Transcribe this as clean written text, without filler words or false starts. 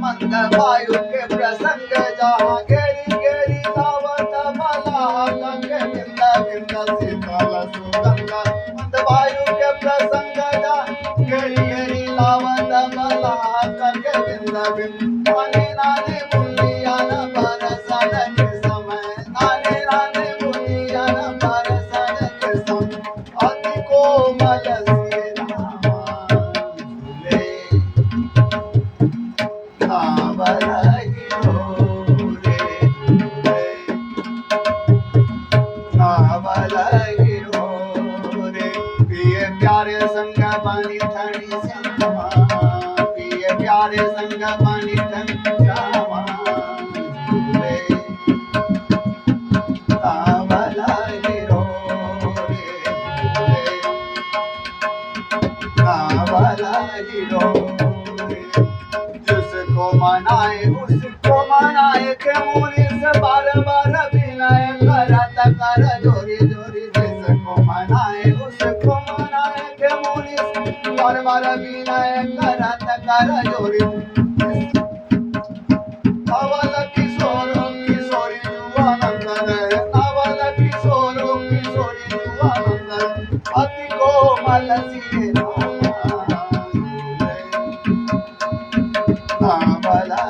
मंद वायु के प्रसंग जहाँ घेरी घेरी लावत मला गंगे बिंद बिंद शीतल सुगंध मंद वायु के प्रसंग जहाँ घेरी घेरी लावत मला गंगे बिंद बिंद नानी नानी बुनियान बरसन के समय नानी नानी बुनियान बरसन के समय अति कोमल से प्यारे संग पानी ठंडी श्यामा पिए प्यारे संग पानी ठंडी श्यामा नावला गिरो रे नावला गिरो जिसको मनाए के मुनि से बार बार विनय करत कर जोरी जोरी जिसको मनाए उसको मनाए के मुनि से बार बार विनय करत कर जोरी नवल किशोर किशोरी जुआनंद नवल किशोर किशोरी जुआनंद अति कोमल सी नावला